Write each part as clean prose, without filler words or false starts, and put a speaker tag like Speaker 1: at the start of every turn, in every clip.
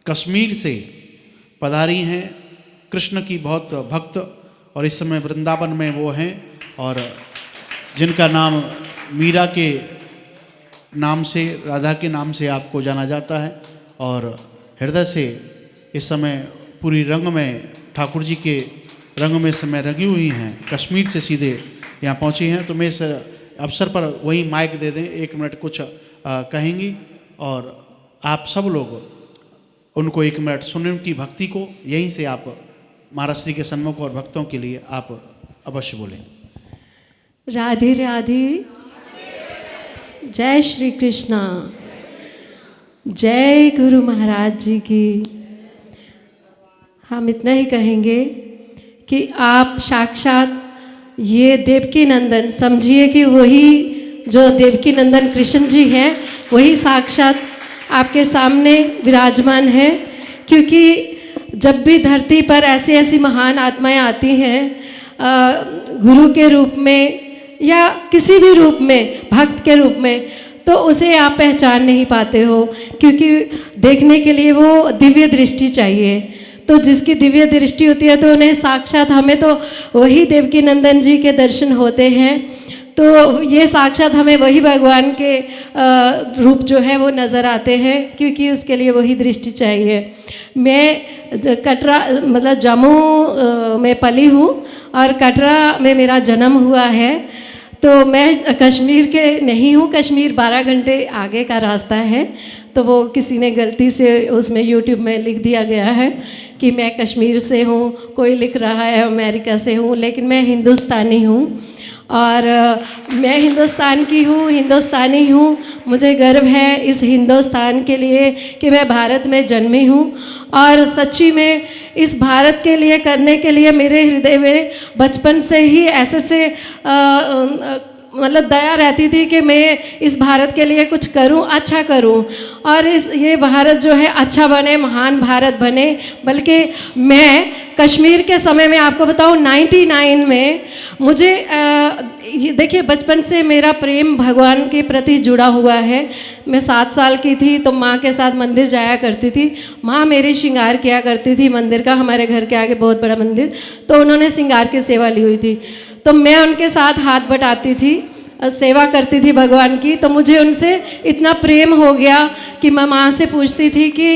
Speaker 1: कश्मीर से पधारी हैं, कृष्ण की बहुत भक्त, और इस समय वृंदावन में वो हैं, और जिनका नाम मीरा के नाम से, राधा के नाम से आपको जाना जाता है। और हृदय से इस समय पूरी रंग में, ठाकुर जी के रंग में समय रंगी हुई हैं, कश्मीर से सीधे यहाँ पहुँची हैं। तो मैं इस अवसर पर वही माइक दे दें, 1 मिनट कुछ कहेंगी, और आप सब लोग उनको 1 मिनट सुने, उनकी भक्ति को यहीं से आप महाराज श्री के सन्मुख और भक्तों के लिए आप अवश्य बोलें।
Speaker 2: राधे राधे, जय श्री कृष्णा, जय गुरु महाराज जी की। हम इतना ही कहेंगे कि आप साक्षात ये देवकी नंदन समझिए कि वही जो देवकी नंदन कृष्ण जी हैं, वही साक्षात आपके सामने विराजमान है। क्योंकि जब भी धरती पर ऐसी ऐसी महान आत्माएं आती हैं, गुरु के रूप में या किसी भी रूप में, भक्त के रूप में, तो उसे आप पहचान नहीं पाते हो, क्योंकि देखने के लिए वो दिव्य दृष्टि चाहिए। तो जिसकी दिव्य दृष्टि होती है तो उन्हें साक्षात, हमें तो वही देवकी नंदन जी के दर्शन होते हैं। तो ये साक्षात हमें वही भगवान के रूप जो है वो नज़र आते हैं, क्योंकि उसके लिए वही दृष्टि चाहिए। मैं कटरा मतलब जम्मू में पली हूँ और कटरा में मेरा जन्म हुआ है। तो मैं कश्मीर के नहीं हूँ, कश्मीर 12 घंटे आगे का रास्ता है। तो वो किसी ने गलती से उसमें यूट्यूब में लिख दिया गया है कि मैं कश्मीर से हूँ, कोई लिख रहा है अमेरिका से हूँ, लेकिन मैं हिंदुस्तानी हूँ और मैं हिंदुस्तान की हूँ, हिंदुस्तानी हूँ। मुझे गर्व है इस हिंदुस्तान के लिए कि मैं भारत में जन्मी हूँ, और सच्ची में इस भारत के लिए करने के लिए मेरे हृदय में बचपन से ही ऐसे मतलब दया रहती थी कि मैं इस भारत के लिए कुछ करूं, अच्छा करूं, और ये भारत जो है अच्छा बने, महान भारत बने। बल्कि मैं कश्मीर के समय में आपको बताऊं 99 में मुझे देखिए बचपन से मेरा प्रेम भगवान के प्रति जुड़ा हुआ है। मैं 7 साल की थी तो माँ के साथ मंदिर जाया करती थी। माँ मेरी श्रृंगार किया करती थी मंदिर का, हमारे घर के आगे बहुत बड़ा मंदिर, तो उन्होंने श्रृंगार की सेवा ली हुई थी। तो मैं उनके साथ हाथ बटाती थी, सेवा करती थी भगवान की। तो मुझे उनसे इतना प्रेम हो गया कि मैं माँ से पूछती थी कि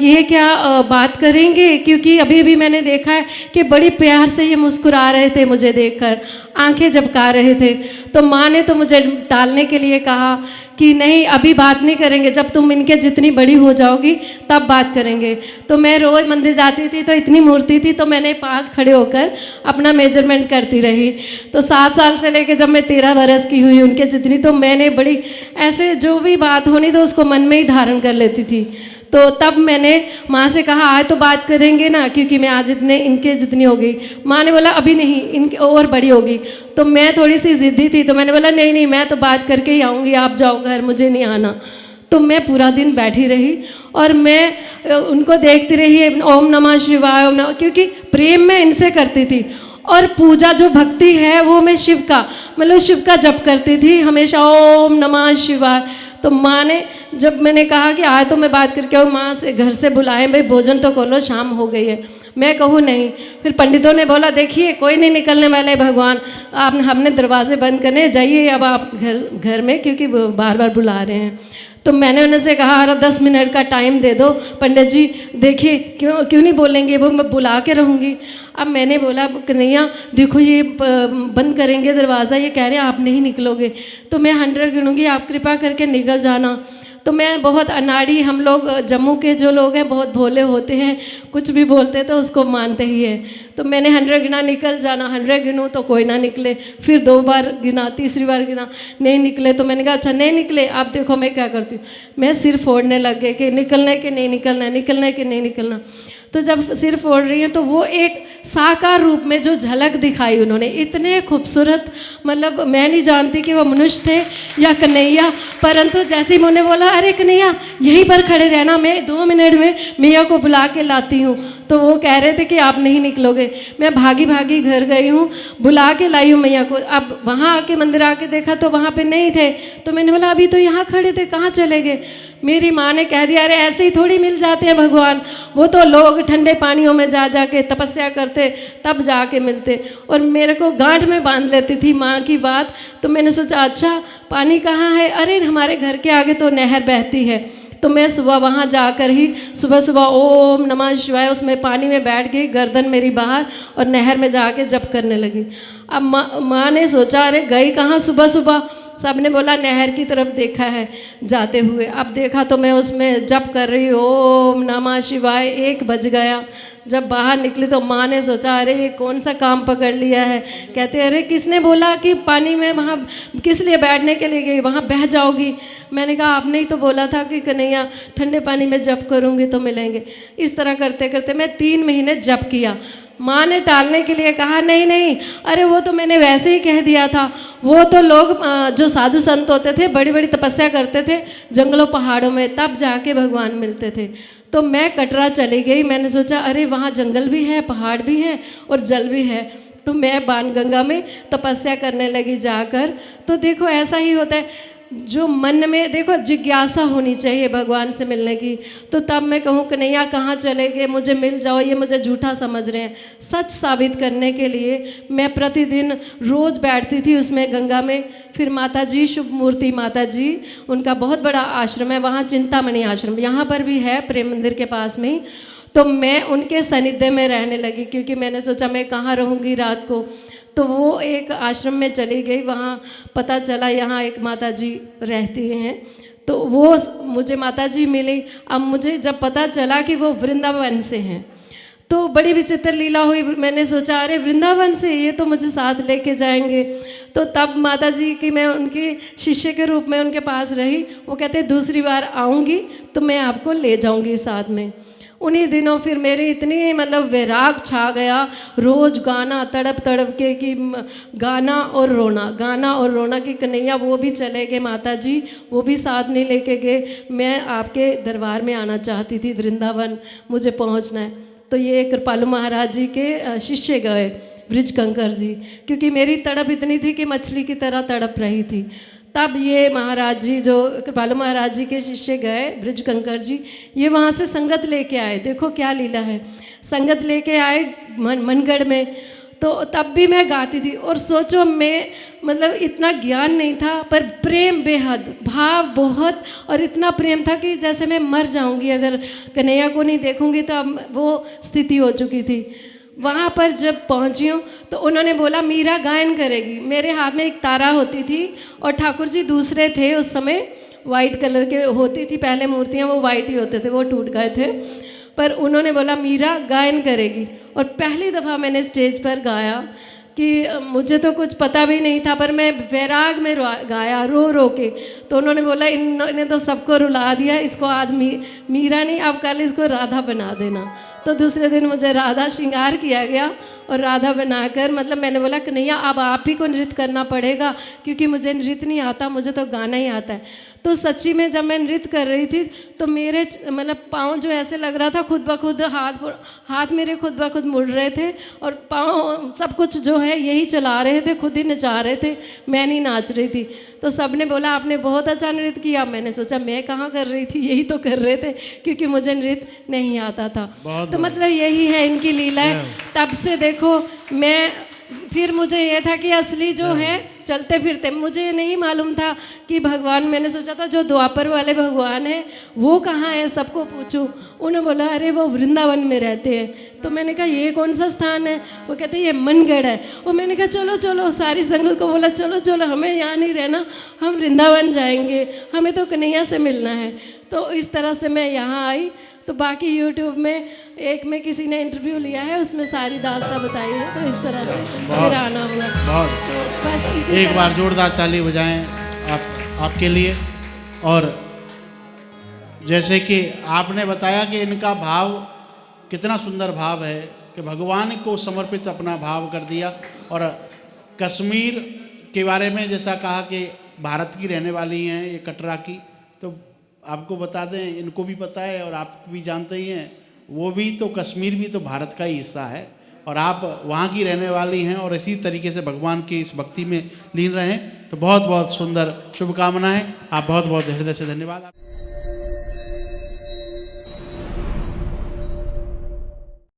Speaker 2: ये क्या बात करेंगे, क्योंकि अभी अभी मैंने देखा है कि बड़ी प्यार से ये मुस्कुरा रहे थे, मुझे देखकर आंखें झपका रहे थे। तो माँ ने तो मुझे टालने के लिए कहा कि नहीं अभी बात नहीं करेंगे, जब तुम इनके जितनी बड़ी हो जाओगी तब बात करेंगे। तो मैं रोज़ मंदिर जाती थी तो इतनी मूर्ति थी, तो मैंने पास खड़े होकर अपना मेजरमेंट करती रही। तो 7 साल से लेकर जब मैं 13 बरस की हुई उनके जितनी, तो मैंने बड़ी ऐसे जो भी बात होनी तो उसको मन में ही धारण कर लेती थी। तो तब मैंने माँ से कहा आज तो बात करेंगे ना, क्योंकि मैं आज इनके जितनी हो गई। माँ ने बोला अभी नहीं, इनके और बड़ी होगी। तो मैं थोड़ी सी ज़िद्दी थी, तो मैंने बोला नहीं नहीं मैं तो बात करके ही आऊँगी, आप जाओ घर, मुझे नहीं आना। तो मैं पूरा दिन बैठी रही और मैं उनको देखती रही, ओम नमः शिवाय, ओम नमः, क्योंकि प्रेम मैं इनसे करती थी। और पूजा जो भक्ति है वो मैं शिव का मतलब शिव का जप करती थी हमेशा, ओम नमः शिवाय। तो माँ ने जब मैंने कहा कि आज तो मैं बात करके आऊँ, माँ से घर से बुलाएं, भाई भोजन तो कर लो, शाम हो गई है। मैं कहूँ नहीं। फिर पंडितों ने बोला देखिए कोई नहीं निकलने वाले भगवान, आप हमने दरवाजे बंद करने, जाइए अब आप घर में, क्योंकि बार बार बुला रहे हैं। तो मैंने उनसे कहा अरे 10 मिनट का टाइम दे दो पंडित जी, देखिए क्यों नहीं बोलेंगे, वो मैं बुला के रहूँगी। अब मैंने बोला कन्हैया देखो ये बंद करेंगे दरवाज़ा, ये कह रहे हैं आप नहीं निकलोगे, तो मैं 100 गिनूँगी, आप कृपा करके निकल जाना। तो मैं बहुत अनाड़ी, हम लोग जम्मू के जो लोग हैं बहुत भोले होते हैं, कुछ भी बोलते तो उसको मानते ही हैं। तो मैंने 100 गिना, निकल जाना। 100 गिनूँ तो कोई ना निकले, फिर 2 बार गिना, तीसरी बार गिना, नहीं निकले। तो मैंने कहा अच्छा नहीं निकले, आप देखो मैं क्या करती हूँ। मैं सिर फोड़ने लग गए कि निकलने के नहीं निकलना, निकलने के नहीं निकलना। तो जब सिर फोड़ रही हैं तो वो एक साकार रूप में जो झलक दिखाई उन्होंने, इतने खूबसूरत, मतलब मैं नहीं जानती कि वो मनुष्य थे या कन्हैया, परंतु जैसे ही उन्होंने बोला अरे कन्हैया यहीं पर खड़े रहना, मैं 2 मिनट में मैया को बुला के लाती हूँ। तो वो कह रहे थे कि आप नहीं निकलोगे। मैं भागी भागी घर गई हूँ, बुला के लाई हूँ मैया को। अब वहाँ आके मंदिर आके देखा तो वहाँ पे नहीं थे, तो मैंने बोला अभी तो यहाँ खड़े थे, कहाँ चले गए? मेरी माँ ने कह दिया अरे ऐसे ही थोड़ी मिल जाते हैं भगवान, वो तो लोग ठंडे पानियों में जा जा के तपस्या करते तब जाके मिलते। और मेरे को गांठ में बांध लेती थी माँ की बात। तो मैंने सोचा अच्छा पानी कहाँ है? अरे हमारे घर के आगे तो नहर बहती है। तो मैं सुबह वहाँ जाकर ही सुबह सुबह ओम नमः शिवाय उसमें पानी में बैठ गई, गर्दन मेरी बाहर, और नहर में जाके जप करने लगी। अब माँ ने सोचा अरे गई कहाँ सुबह सुबह? सबने बोला नहर की तरफ देखा है जाते हुए। अब देखा तो मैं उसमें जप कर रही ओम नमः शिवाय। 1 बज गया। जब बाहर निकली तो माँ ने सोचा अरे ये कौन सा काम पकड़ लिया है। कहते अरे किसने बोला कि पानी में वहाँ किस लिए बैठने के लिए गई, वहाँ बह जाओगी। मैंने कहा आपने ही तो बोला था कि कन्हैया ठंडे पानी में जप करूँगी तो मिलेंगे। इस तरह करते करते मैं 3 महीने जप किया। माँ ने टालने के लिए कहा नहीं नहीं, अरे वो तो मैंने वैसे ही कह दिया था, वो तो लोग जो साधु संत होते थे बड़ी बड़ी तपस्या करते थे जंगलों पहाड़ों में, तब जाके भगवान मिलते थे। तो मैं कटरा चली गई। मैंने सोचा अरे वहाँ जंगल भी है, पहाड़ भी हैं और जल भी है। तो मैं बाणगंगा में तपस्या करने लगी जाकर। तो देखो ऐसा ही होता है, जो मन में देखो जिज्ञासा होनी चाहिए भगवान से मिलने की। तो तब मैं कहूँ कन्हैया कहाँ चले गए, मुझे मिल जाओ, ये मुझे झूठा समझ रहे हैं। सच साबित करने के लिए मैं प्रतिदिन रोज़ बैठती थी उसमें गंगा में। फिर माता जी, शुभ मूर्ति माता जी, उनका बहुत बड़ा आश्रम है वहाँ, चिंतामणि आश्रम, यहाँ पर भी है प्रेम मंदिर के पास में ही। तो मैं उनके सानिध्य में रहने लगी, क्योंकि मैंने सोचा मैं कहाँ रहूँगी रात को। तो वो एक आश्रम में चली गई, वहाँ पता चला यहाँ एक माता जी रहती हैं। तो वो मुझे माता जी मिली। अब मुझे जब पता चला कि वो वृंदावन से हैं तो बड़ी विचित्र लीला हुई। मैंने सोचा अरे वृंदावन से, ये तो मुझे साथ लेके जाएंगे। तो तब माता जी की मैं उनके शिष्य के रूप में उनके पास रही। वो कहते दूसरी बार आऊँगी तो मैं आपको ले जाऊँगी साथ में। उन्हीं दिनों फिर मेरी इतनी मतलब वैराग छा गया, रोज़ गाना तड़प तड़प के कि गाना और रोना कि कन्हैया वो भी चले गए माता जी, वो भी साथ नहीं लेके गए। मैं आपके दरबार में आना चाहती थी, वृंदावन मुझे पहुंचना है। तो ये कृपालु महाराज जी के शिष्य गए, बृजकंकर जी, क्योंकि मेरी तड़प इतनी थी कि मछली की तरह तड़प रही थी। तब ये महाराज जी जो कृपालु महाराज जी के शिष्य गए, बृजकंकर जी, ये वहाँ से संगत लेके आए। देखो क्या लीला है, संगत लेके आए मनगढ़ में। तो तब भी मैं गाती थी। और सोचो मैं मतलब इतना ज्ञान नहीं था, पर प्रेम बेहद, भाव बहुत, और इतना प्रेम था कि जैसे मैं मर जाऊंगी अगर कन्हैया को नहीं देखूंगी। तो अब वो स्थिति हो चुकी थी। वहाँ पर जब पहुँची हूँ तो उन्होंने बोला मीरा गायन करेगी। मेरे हाथ में एक तारा होती थी और ठाकुर जी दूसरे थे उस समय, वाइट कलर के होती थी पहले मूर्तियाँ, वो वाइट ही होते थे, वो टूट गए थे। पर उन्होंने बोला मीरा गायन करेगी। और पहली दफ़ा मैंने स्टेज पर गाया कि मुझे तो कुछ पता भी नहीं था, पर मैं वैराग में गाया रो रो के। तो उन्होंने बोला इन्होंने तो सबको रुला दिया, इसको आज मीरा नहीं, अब कल इसको राधा बना देना। तो दूसरे दिन मुझे राधा श्रृंगार किया गया और राधा बनाकर, मतलब मैंने बोला कि नहीं अब आप ही को नृत्य करना पड़ेगा, क्योंकि मुझे नृत्य नहीं आता, मुझे तो गाना ही आता है। तो सच्ची में जब मैं नृत्य कर रही थी तो मेरे मतलब पाँव जो ऐसे लग रहा था खुद ब खुद, हाथ मेरे खुद ब खुद मुड़ रहे थे, और पाँव सब कुछ जो है यही चला रहे थे, खुद ही नचा रहे थे, मैं नहीं नाच रही थी। तो सब ने बोला आपने बहुत अच्छा नृत्य किया। मैंने सोचा मैं कहाँ कर रही थी, यही तो कर रहे थे, क्योंकि मुझे नृत्य नहीं आता था। तो मतलब यही है इनकी लीलाएं। तब से देखो मैं, फिर मुझे ये था कि असली जो है चलते फिरते, मुझे नहीं मालूम था कि भगवान, मैंने सोचा था जो द्वापर वाले भगवान हैं वो कहाँ है, सबको पूछूं। उन्होंने बोला अरे वो वृंदावन में रहते हैं। तो मैंने कहा ये कौन सा स्थान है? वो कहते हैं ये मनगढ़ है। और मैंने कहा चलो चलो, सारी संगत को बोला चलो चलो, हमें यहाँ नहीं रहना, हम वृंदावन जाएंगे, हमें तो कन्हैया से मिलना है। तो इस तरह से मैं यहाँ आई। तो बाकी यूट्यूब में एक में किसी ने इंटरव्यू लिया है, उसमें सारी दास्तां बताई है। तो इस तरह से फिर आना हुआ। तो बस इसी
Speaker 1: एक बार जोरदार ताली बजाएं आपके लिए। और जैसे कि आपने बताया कि इनका भाव कितना सुंदर भाव है कि भगवान को समर्पित अपना भाव कर दिया। और कश्मीर के बारे में जैसा कहा कि भारत की रहने वाली हैं ये, कटरा की, तो आपको बता दें, इनको भी पता है और आप भी जानते ही हैं, वो भी तो, कश्मीर भी तो भारत का ही हिस्सा है और आप वहाँ की रहने वाली हैं और इसी तरीके से भगवान की इस भक्ति में लीन रहें। तो बहुत बहुत सुंदर शुभकामनाएं। आप बहुत बहुत हृदय से धन्यवाद।